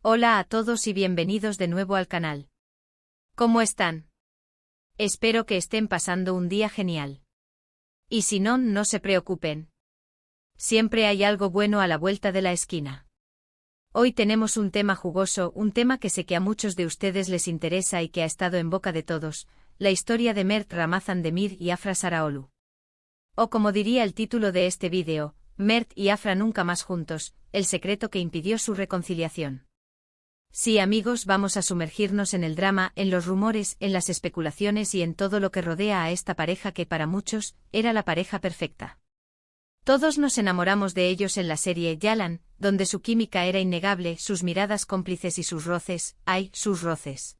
Hola a todos y bienvenidos de nuevo al canal. ¿Cómo están? Espero que estén pasando un día genial. Y si no, no se preocupen. Siempre hay algo bueno a la vuelta de la esquina. Hoy tenemos un tema jugoso, un tema que sé que a muchos de ustedes les interesa y que ha estado en boca de todos, la historia de Mert Ramazan Demir y Afra Saraoglu. O como diría el título de este vídeo, Mert y Afra nunca más juntos, el secreto que impidió su reconciliación. Sí, amigos, vamos a sumergirnos en el drama, en los rumores, en las especulaciones y en todo lo que rodea a esta pareja que para muchos era la pareja perfecta. Todos nos enamoramos de ellos en la serie Yalan, donde su química era innegable, sus miradas cómplices y sus roces, ¡ay, sus roces!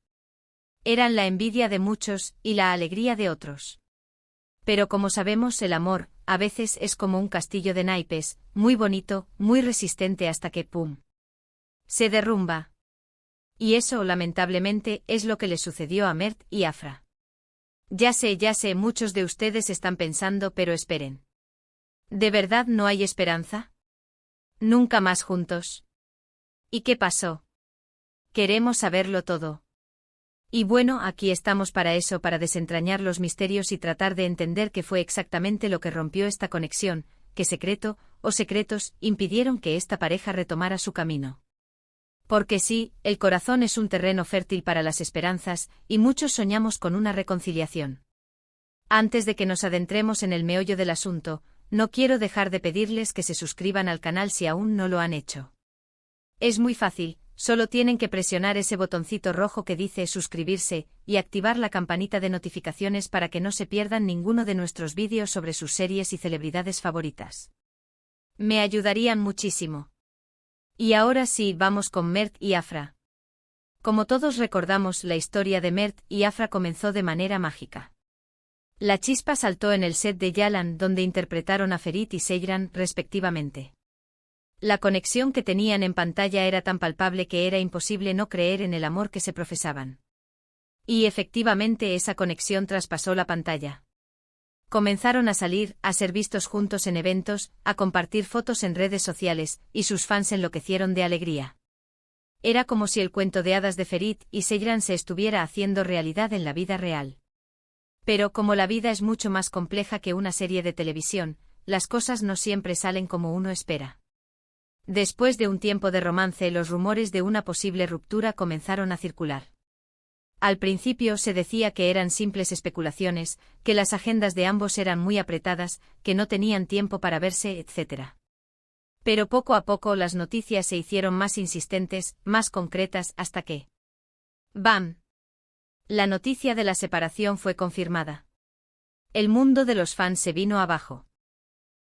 Eran la envidia de muchos y la alegría de otros. Pero como sabemos, el amor, a veces es como un castillo de naipes, muy bonito, muy resistente hasta que ¡pum! Se derrumba. Y eso, lamentablemente, es lo que le sucedió a Mert y Afra. Ya sé, muchos de ustedes están pensando, pero esperen. ¿De verdad no hay esperanza? ¿Nunca más juntos? ¿Y qué pasó? Queremos saberlo todo. Y bueno, aquí estamos para eso, para desentrañar los misterios y tratar de entender qué fue exactamente lo que rompió esta conexión, qué secreto, o secretos, impidieron que esta pareja retomara su camino. Porque sí, el corazón es un terreno fértil para las esperanzas, y muchos soñamos con una reconciliación. Antes de que nos adentremos en el meollo del asunto, no quiero dejar de pedirles que se suscriban al canal si aún no lo han hecho. Es muy fácil, solo tienen que presionar ese botoncito rojo que dice suscribirse, y activar la campanita de notificaciones para que no se pierdan ninguno de nuestros vídeos sobre sus series y celebridades favoritas. Me ayudarían muchísimo. Y ahora sí, vamos con Mert y Afra. Como todos recordamos, la historia de Mert y Afra comenzó de manera mágica. La chispa saltó en el set de Yalan, donde interpretaron a Ferit y Seyran, respectivamente. La conexión que tenían en pantalla era tan palpable que era imposible no creer en el amor que se profesaban. Y efectivamente esa conexión traspasó la pantalla. Comenzaron a salir, a ser vistos juntos en eventos, a compartir fotos en redes sociales, y sus fans enloquecieron de alegría. Era como si el cuento de hadas de Ferit y Seyran se estuviera haciendo realidad en la vida real. Pero como la vida es mucho más compleja que una serie de televisión, las cosas no siempre salen como uno espera. Después de un tiempo de romance, los rumores de una posible ruptura comenzaron a circular. Al principio se decía que eran simples especulaciones, que las agendas de ambos eran muy apretadas, que no tenían tiempo para verse, etc. Pero poco a poco las noticias se hicieron más insistentes, más concretas, hasta que... ¡bam! La noticia de la separación fue confirmada. El mundo de los fans se vino abajo.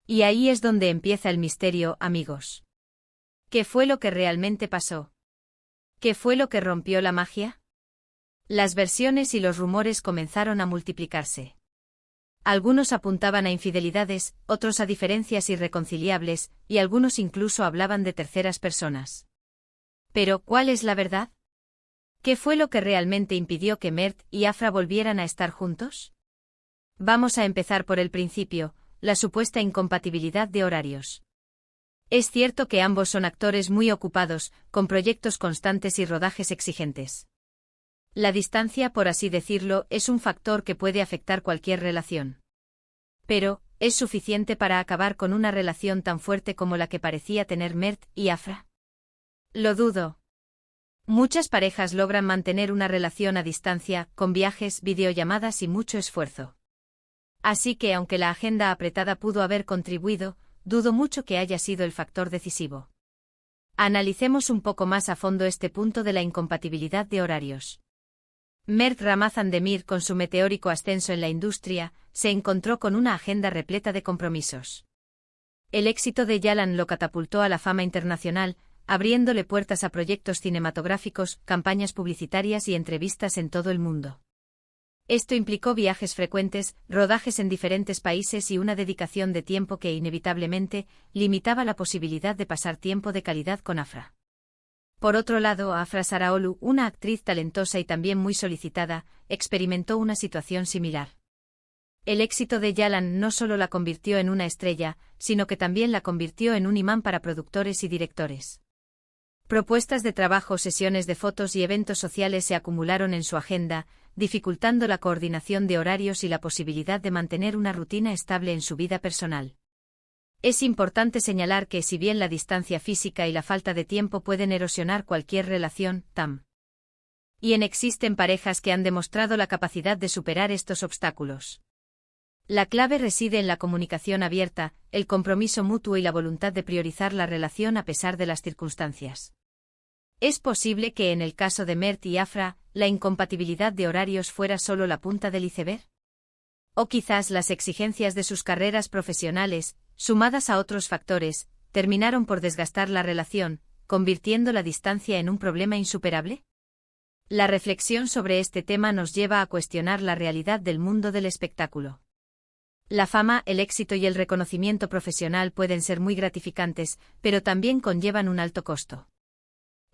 Y ahí es donde empieza el misterio, amigos. ¿Qué fue lo que realmente pasó? ¿Qué fue lo que rompió la magia? Las versiones y los rumores comenzaron a multiplicarse. Algunos apuntaban a infidelidades, otros a diferencias irreconciliables, y algunos incluso hablaban de terceras personas. Pero, ¿cuál es la verdad? ¿Qué fue lo que realmente impidió que Mert y Afra volvieran a estar juntos? Vamos a empezar por el principio, la supuesta incompatibilidad de horarios. Es cierto que ambos son actores muy ocupados, con proyectos constantes y rodajes exigentes. La distancia, por así decirlo, es un factor que puede afectar cualquier relación. Pero, ¿es suficiente para acabar con una relación tan fuerte como la que parecía tener Mert y Afra? Lo dudo. Muchas parejas logran mantener una relación a distancia, con viajes, videollamadas y mucho esfuerzo. Así que aunque la agenda apretada pudo haber contribuido, dudo mucho que haya sido el factor decisivo. Analicemos un poco más a fondo este punto de la incompatibilidad de horarios. Mert Ramazan Demir, con su meteórico ascenso en la industria, se encontró con una agenda repleta de compromisos. El éxito de Yalan lo catapultó a la fama internacional, abriéndole puertas a proyectos cinematográficos, campañas publicitarias y entrevistas en todo el mundo. Esto implicó viajes frecuentes, rodajes en diferentes países y una dedicación de tiempo que inevitablemente limitaba la posibilidad de pasar tiempo de calidad con Afra. Por otro lado, Afra Saraoglu, una actriz talentosa y también muy solicitada, experimentó una situación similar. El éxito de Yalan no solo la convirtió en una estrella, sino que también la convirtió en un imán para productores y directores. Propuestas de trabajo, sesiones de fotos y eventos sociales se acumularon en su agenda, dificultando la coordinación de horarios y la posibilidad de mantener una rutina estable en su vida personal. Es importante señalar que, si bien la distancia física y la falta de tiempo pueden erosionar cualquier relación, también existen parejas que han demostrado la capacidad de superar estos obstáculos. La clave reside en la comunicación abierta, el compromiso mutuo y la voluntad de priorizar la relación a pesar de las circunstancias. Es posible que en el caso de Mert y Afra, la incompatibilidad de horarios fuera solo la punta del iceberg. O quizás las exigencias de sus carreras profesionales, sumadas a otros factores, terminaron por desgastar la relación, convirtiendo la distancia en un problema insuperable. La reflexión sobre este tema nos lleva a cuestionar la realidad del mundo del espectáculo. La fama, el éxito y el reconocimiento profesional pueden ser muy gratificantes, pero también conllevan un alto costo.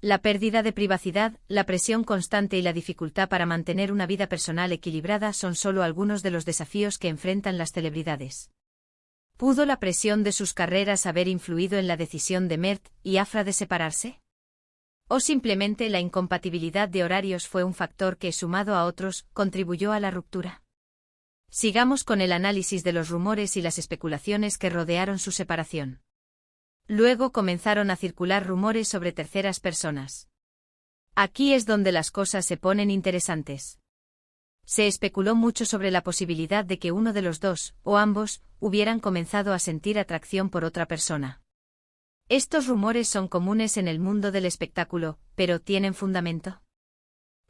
La pérdida de privacidad, la presión constante y la dificultad para mantener una vida personal equilibrada son solo algunos de los desafíos que enfrentan las celebridades. ¿Pudo la presión de sus carreras haber influido en la decisión de Mert y Afra de separarse? ¿O simplemente la incompatibilidad de horarios fue un factor que, sumado a otros, contribuyó a la ruptura? Sigamos con el análisis de los rumores y las especulaciones que rodearon su separación. Luego comenzaron a circular rumores sobre terceras personas. Aquí es donde las cosas se ponen interesantes. Se especuló mucho sobre la posibilidad de que uno de los dos, o ambos, hubieran comenzado a sentir atracción por otra persona. Estos rumores son comunes en el mundo del espectáculo, pero ¿tienen fundamento?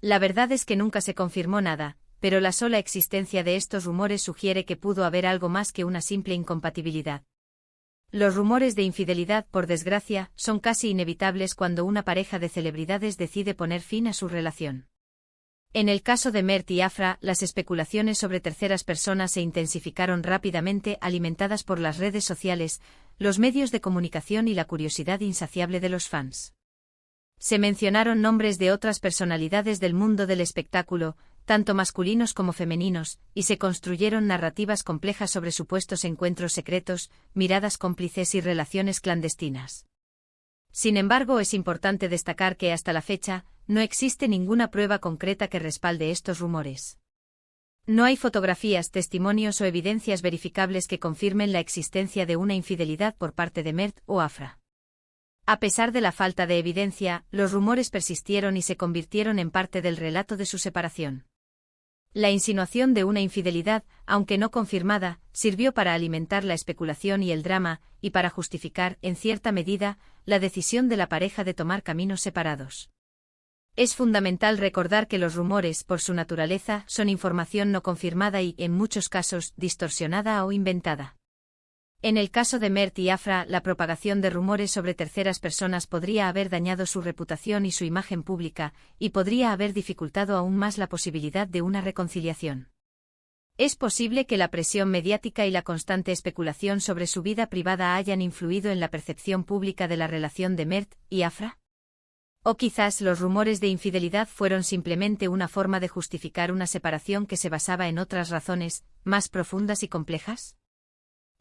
La verdad es que nunca se confirmó nada, pero la sola existencia de estos rumores sugiere que pudo haber algo más que una simple incompatibilidad. Los rumores de infidelidad, por desgracia, son casi inevitables cuando una pareja de celebridades decide poner fin a su relación. En el caso de Mert y Afra, las especulaciones sobre terceras personas se intensificaron rápidamente, alimentadas por las redes sociales, los medios de comunicación y la curiosidad insaciable de los fans. Se mencionaron nombres de otras personalidades del mundo del espectáculo, tanto masculinos como femeninos, y se construyeron narrativas complejas sobre supuestos encuentros secretos, miradas cómplices y relaciones clandestinas. Sin embargo, es importante destacar que hasta la fecha, no existe ninguna prueba concreta que respalde estos rumores. No hay fotografías, testimonios o evidencias verificables que confirmen la existencia de una infidelidad por parte de Mert o Afra. A pesar de la falta de evidencia, los rumores persistieron y se convirtieron en parte del relato de su separación. La insinuación de una infidelidad, aunque no confirmada, sirvió para alimentar la especulación y el drama, y para justificar, en cierta medida, la decisión de la pareja de tomar caminos separados. Es fundamental recordar que los rumores, por su naturaleza, son información no confirmada y, en muchos casos, distorsionada o inventada. En el caso de Mert y Afra, la propagación de rumores sobre terceras personas podría haber dañado su reputación y su imagen pública, y podría haber dificultado aún más la posibilidad de una reconciliación. Es posible que la presión mediática y la constante especulación sobre su vida privada hayan influido en la percepción pública de la relación de Mert y Afra. O quizás los rumores de infidelidad fueron simplemente una forma de justificar una separación que se basaba en otras razones, más profundas y complejas.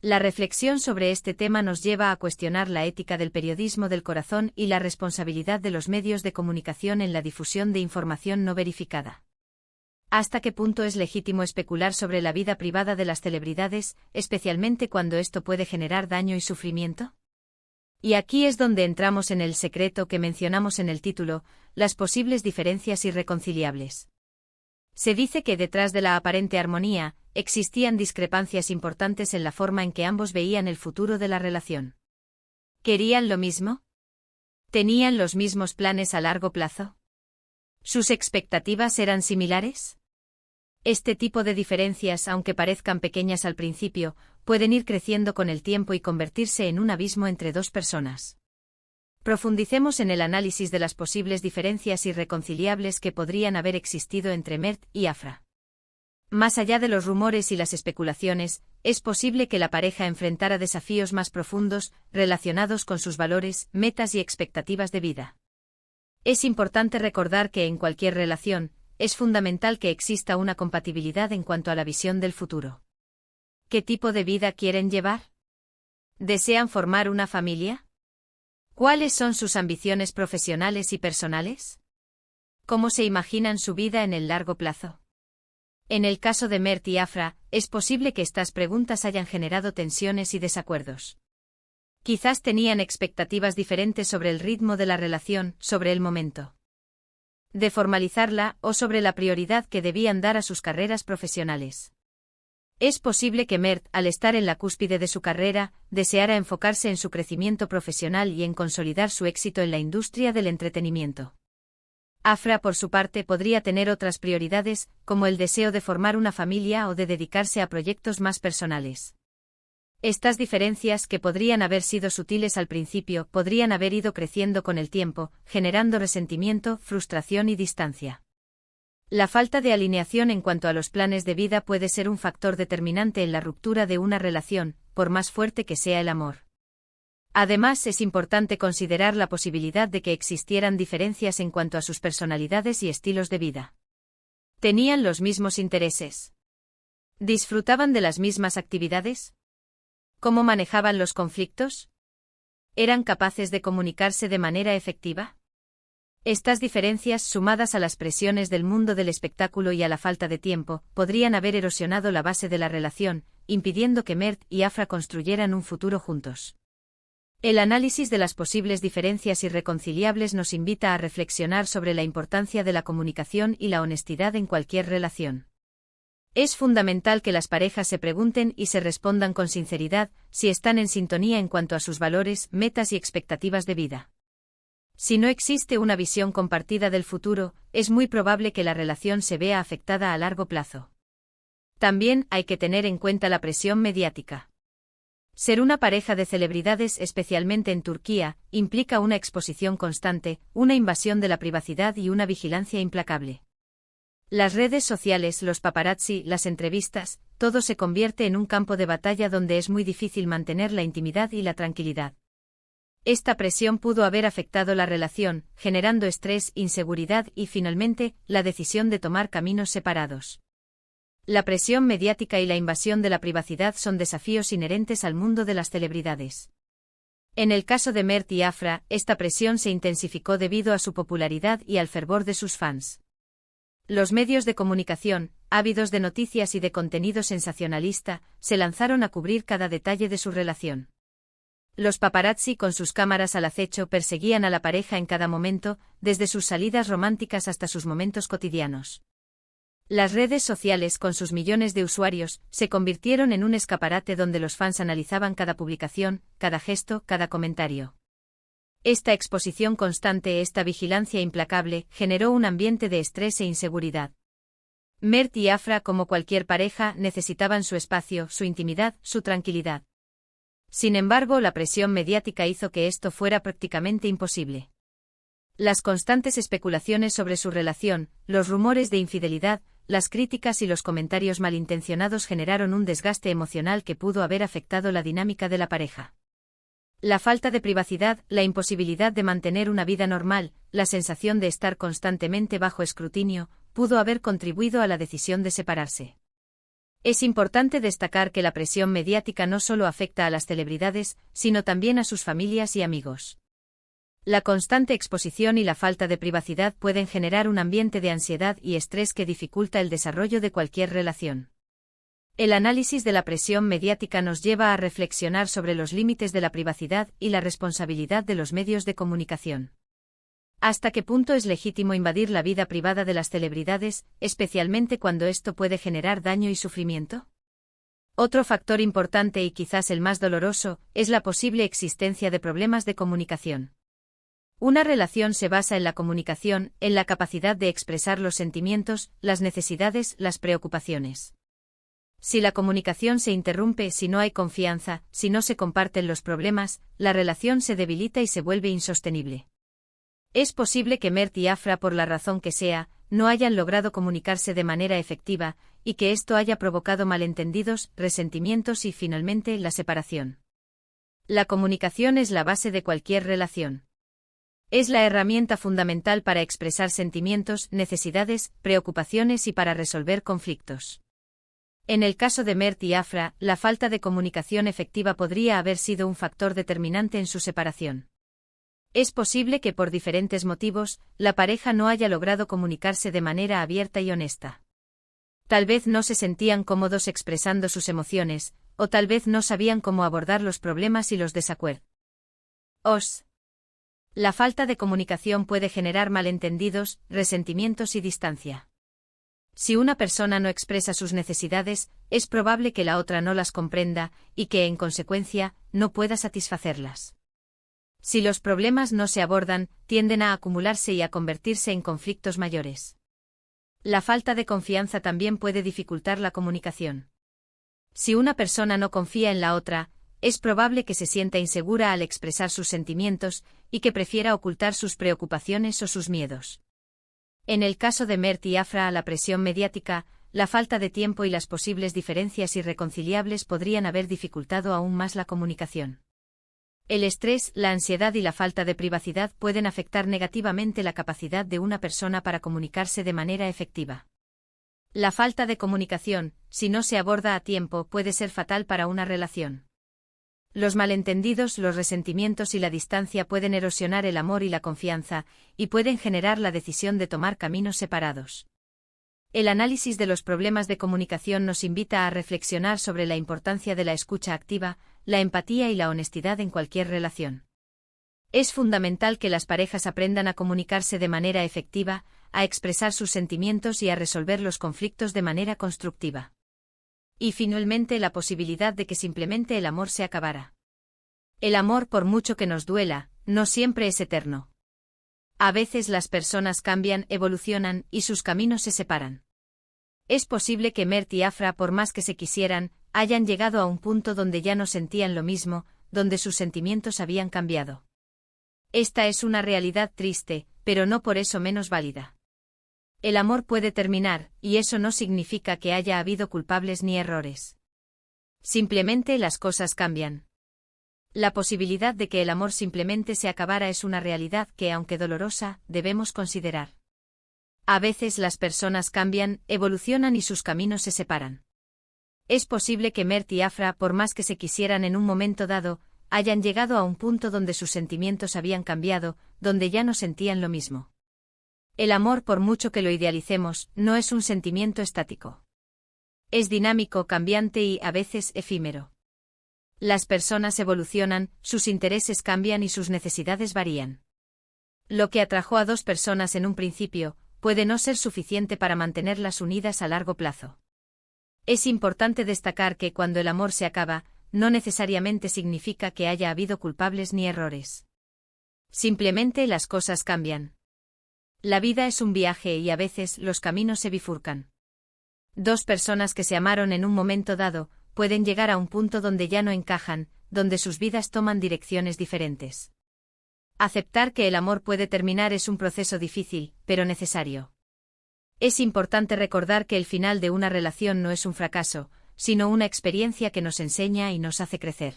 La reflexión sobre este tema nos lleva a cuestionar la ética del periodismo del corazón y la responsabilidad de los medios de comunicación en la difusión de información no verificada. ¿Hasta qué punto es legítimo especular sobre la vida privada de las celebridades, especialmente cuando esto puede generar daño y sufrimiento? Y aquí es donde entramos en el secreto que mencionamos en el título, las posibles diferencias irreconciliables. Se dice que detrás de la aparente armonía, existían discrepancias importantes en la forma en que ambos veían el futuro de la relación. ¿Querían lo mismo? ¿Tenían los mismos planes a largo plazo? ¿Sus expectativas eran similares? Este tipo de diferencias, aunque parezcan pequeñas al principio, pueden ir creciendo con el tiempo y convertirse en un abismo entre dos personas. Profundicemos en el análisis de las posibles diferencias irreconciliables que podrían haber existido entre Mert y Afra. Más allá de los rumores y las especulaciones, es posible que la pareja enfrentara desafíos más profundos, relacionados con sus valores, metas y expectativas de vida. Es importante recordar que en cualquier relación, es fundamental que exista una compatibilidad en cuanto a la visión del futuro. ¿Qué tipo de vida quieren llevar? ¿Desean formar una familia? ¿Cuáles son sus ambiciones profesionales y personales? ¿Cómo se imaginan su vida en el largo plazo? En el caso de Mert y Afra, es posible que estas preguntas hayan generado tensiones y desacuerdos. Quizás tenían expectativas diferentes sobre el ritmo de la relación, sobre el momento de formalizarla o sobre la prioridad que debían dar a sus carreras profesionales. Es posible que Mert, al estar en la cúspide de su carrera, deseara enfocarse en su crecimiento profesional y en consolidar su éxito en la industria del entretenimiento. Afra, por su parte, podría tener otras prioridades, como el deseo de formar una familia o de dedicarse a proyectos más personales. Estas diferencias, que podrían haber sido sutiles al principio, podrían haber ido creciendo con el tiempo, generando resentimiento, frustración y distancia. La falta de alineación en cuanto a los planes de vida puede ser un factor determinante en la ruptura de una relación, por más fuerte que sea el amor. Además, es importante considerar la posibilidad de que existieran diferencias en cuanto a sus personalidades y estilos de vida. ¿Tenían los mismos intereses? ¿Disfrutaban de las mismas actividades? ¿Cómo manejaban los conflictos? ¿Eran capaces de comunicarse de manera efectiva? Estas diferencias, sumadas a las presiones del mundo del espectáculo y a la falta de tiempo, podrían haber erosionado la base de la relación, impidiendo que Mert y Afra construyeran un futuro juntos. El análisis de las posibles diferencias irreconciliables nos invita a reflexionar sobre la importancia de la comunicación y la honestidad en cualquier relación. Es fundamental que las parejas se pregunten y se respondan con sinceridad si están en sintonía en cuanto a sus valores, metas y expectativas de vida. Si no existe una visión compartida del futuro, es muy probable que la relación se vea afectada a largo plazo. También hay que tener en cuenta la presión mediática. Ser una pareja de celebridades, especialmente en Turquía, implica una exposición constante, una invasión de la privacidad y una vigilancia implacable. Las redes sociales, los paparazzi, las entrevistas, todo se convierte en un campo de batalla donde es muy difícil mantener la intimidad y la tranquilidad. Esta presión pudo haber afectado la relación, generando estrés, inseguridad y, finalmente, la decisión de tomar caminos separados. La presión mediática y la invasión de la privacidad son desafíos inherentes al mundo de las celebridades. En el caso de Mert y Afra, esta presión se intensificó debido a su popularidad y al fervor de sus fans. Los medios de comunicación, ávidos de noticias y de contenido sensacionalista, se lanzaron a cubrir cada detalle de su relación. Los paparazzi, con sus cámaras al acecho, perseguían a la pareja en cada momento, desde sus salidas románticas hasta sus momentos cotidianos. Las redes sociales, con sus millones de usuarios, se convirtieron en un escaparate donde los fans analizaban cada publicación, cada gesto, cada comentario. Esta exposición constante, esta vigilancia implacable, generó un ambiente de estrés e inseguridad. Mert y Afra, como cualquier pareja, necesitaban su espacio, su intimidad, su tranquilidad. Sin embargo, la presión mediática hizo que esto fuera prácticamente imposible. Las constantes especulaciones sobre su relación, los rumores de infidelidad, las críticas y los comentarios malintencionados generaron un desgaste emocional que pudo haber afectado la dinámica de la pareja. La falta de privacidad, la imposibilidad de mantener una vida normal, la sensación de estar constantemente bajo escrutinio, pudo haber contribuido a la decisión de separarse. Es importante destacar que la presión mediática no solo afecta a las celebridades, sino también a sus familias y amigos. La constante exposición y la falta de privacidad pueden generar un ambiente de ansiedad y estrés que dificulta el desarrollo de cualquier relación. El análisis de la presión mediática nos lleva a reflexionar sobre los límites de la privacidad y la responsabilidad de los medios de comunicación. ¿Hasta qué punto es legítimo invadir la vida privada de las celebridades, especialmente cuando esto puede generar daño y sufrimiento? Otro factor importante y quizás el más doloroso, es la posible existencia de problemas de comunicación. Una relación se basa en la comunicación, en la capacidad de expresar los sentimientos, las necesidades, las preocupaciones. Si la comunicación se interrumpe, si no hay confianza, si no se comparten los problemas, la relación se debilita y se vuelve insostenible. Es posible que Mert y Afra, por la razón que sea, no hayan logrado comunicarse de manera efectiva, y que esto haya provocado malentendidos, resentimientos y, finalmente, la separación. La comunicación es la base de cualquier relación. Es la herramienta fundamental para expresar sentimientos, necesidades, preocupaciones y para resolver conflictos. En el caso de Mert y Afra, la falta de comunicación efectiva podría haber sido un factor determinante en su separación. Es posible que por diferentes motivos, la pareja no haya logrado comunicarse de manera abierta y honesta. Tal vez no se sentían cómodos expresando sus emociones, o tal vez no sabían cómo abordar los problemas y los desacuerdos. La falta de comunicación puede generar malentendidos, resentimientos y distancia. Si una persona no expresa sus necesidades, es probable que la otra no las comprenda, y que, en consecuencia, no pueda satisfacerlas. Si los problemas no se abordan, tienden a acumularse y a convertirse en conflictos mayores. La falta de confianza también puede dificultar la comunicación. Si una persona no confía en la otra, es probable que se sienta insegura al expresar sus sentimientos, y que prefiera ocultar sus preocupaciones o sus miedos. En el caso de Mert y Afra, la presión mediática, la falta de tiempo y las posibles diferencias irreconciliables podrían haber dificultado aún más la comunicación. El estrés, la ansiedad y la falta de privacidad pueden afectar negativamente la capacidad de una persona para comunicarse de manera efectiva. La falta de comunicación, si no se aborda a tiempo, puede ser fatal para una relación. Los malentendidos, los resentimientos y la distancia pueden erosionar el amor y la confianza, y pueden generar la decisión de tomar caminos separados. El análisis de los problemas de comunicación nos invita a reflexionar sobre la importancia de la escucha activa, la empatía y la honestidad en cualquier relación. Es fundamental que las parejas aprendan a comunicarse de manera efectiva, a expresar sus sentimientos y a resolver los conflictos de manera constructiva. Y finalmente, la posibilidad de que simplemente el amor se acabara. El amor, por mucho que nos duela, no siempre es eterno. A veces las personas cambian, evolucionan y sus caminos se separan. Es posible que Mert y Afra, por más que se quisieran, hayan llegado a un punto donde ya no sentían lo mismo, donde sus sentimientos habían cambiado. Esta es una realidad triste, pero no por eso menos válida. El amor puede terminar, y eso no significa que haya habido culpables ni errores. Simplemente las cosas cambian. La posibilidad de que el amor simplemente se acabara es una realidad que, aunque dolorosa, debemos considerar. A veces las personas cambian, evolucionan y sus caminos se separan. Es posible que Mert y Afra, por más que se quisieran en un momento dado, hayan llegado a un punto donde sus sentimientos habían cambiado, donde ya no sentían lo mismo. El amor, por mucho que lo idealicemos, no es un sentimiento estático. Es dinámico, cambiante y, a veces, efímero. Las personas evolucionan, sus intereses cambian y sus necesidades varían. Lo que atrajo a dos personas en un principio, puede no ser suficiente para mantenerlas unidas a largo plazo. Es importante destacar que cuando el amor se acaba, no necesariamente significa que haya habido culpables ni errores. Simplemente las cosas cambian. La vida es un viaje y a veces los caminos se bifurcan. Dos personas que se amaron en un momento dado, pueden llegar a un punto donde ya no encajan, donde sus vidas toman direcciones diferentes. Aceptar que el amor puede terminar es un proceso difícil, pero necesario. Es importante recordar que el final de una relación no es un fracaso, sino una experiencia que nos enseña y nos hace crecer.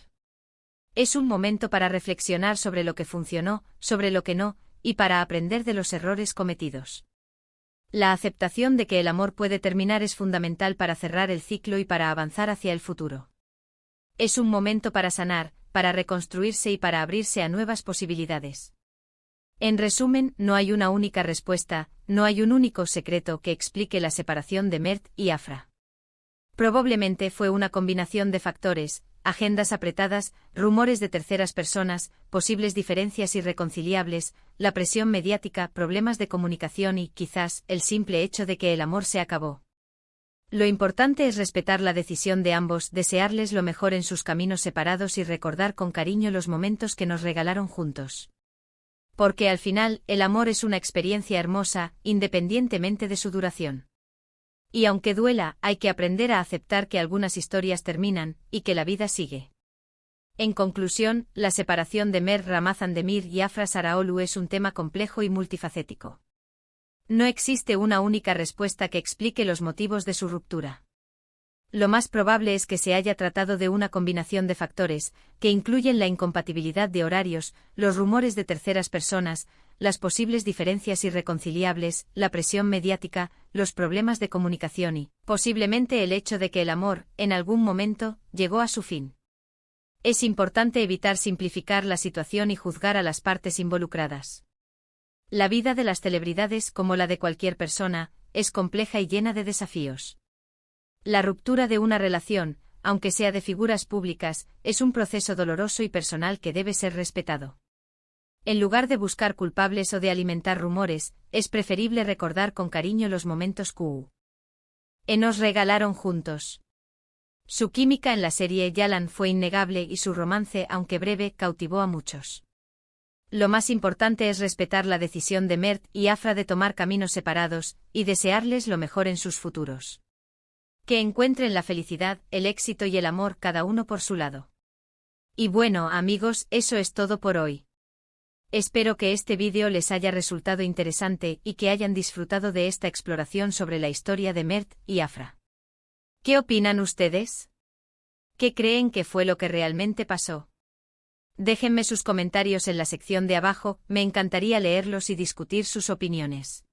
Es un momento para reflexionar sobre lo que funcionó, sobre lo que no, y para aprender de los errores cometidos. La aceptación de que el amor puede terminar es fundamental para cerrar el ciclo y para avanzar hacia el futuro. Es un momento para sanar, para reconstruirse y para abrirse a nuevas posibilidades. En resumen, no hay una única respuesta, no hay un único secreto que explique la separación de Mert y Afra. Probablemente fue una combinación de factores: agendas apretadas, rumores de terceras personas, posibles diferencias irreconciliables, la presión mediática, problemas de comunicación y, quizás, el simple hecho de que el amor se acabó. Lo importante es respetar la decisión de ambos, desearles lo mejor en sus caminos separados y recordar con cariño los momentos que nos regalaron juntos. Porque al final, el amor es una experiencia hermosa, independientemente de su duración. Y aunque duela, hay que aprender a aceptar que algunas historias terminan, y que la vida sigue. En conclusión, la separación de Mert Ramazan-Demir y Afra Saraoglu es un tema complejo y multifacético. No existe una única respuesta que explique los motivos de su ruptura. Lo más probable es que se haya tratado de una combinación de factores, que incluyen la incompatibilidad de horarios, los rumores de terceras personas, las posibles diferencias irreconciliables, la presión mediática, los problemas de comunicación y, posiblemente, el hecho de que el amor, en algún momento, llegó a su fin. Es importante evitar simplificar la situación y juzgar a las partes involucradas. La vida de las celebridades, como la de cualquier persona, es compleja y llena de desafíos. La ruptura de una relación, aunque sea de figuras públicas, es un proceso doloroso y personal que debe ser respetado. En lugar de buscar culpables o de alimentar rumores, es preferible recordar con cariño los momentos que nos regalaron juntos. Su química en la serie Yalan fue innegable y su romance, aunque breve, cautivó a muchos. Lo más importante es respetar la decisión de Mert y Afra de tomar caminos separados, y desearles lo mejor en sus futuros. Que encuentren la felicidad, el éxito y el amor cada uno por su lado. Y bueno, amigos, eso es todo por hoy. Espero que este vídeo les haya resultado interesante y que hayan disfrutado de esta exploración sobre la historia de Mert y Afra. ¿Qué opinan ustedes? ¿Qué creen que fue lo que realmente pasó? Déjenme sus comentarios en la sección de abajo, me encantaría leerlos y discutir sus opiniones.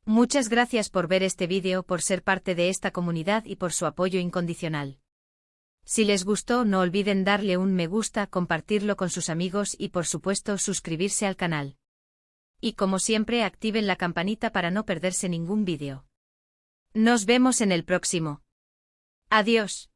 Muchas gracias por ver este vídeo, por ser parte de esta comunidad y por su apoyo incondicional. Si les gustó, no olviden darle un me gusta, compartirlo con sus amigos y por supuesto suscribirse al canal. Y como siempre, activen la campanita para no perderse ningún vídeo. Nos vemos en el próximo. Adiós.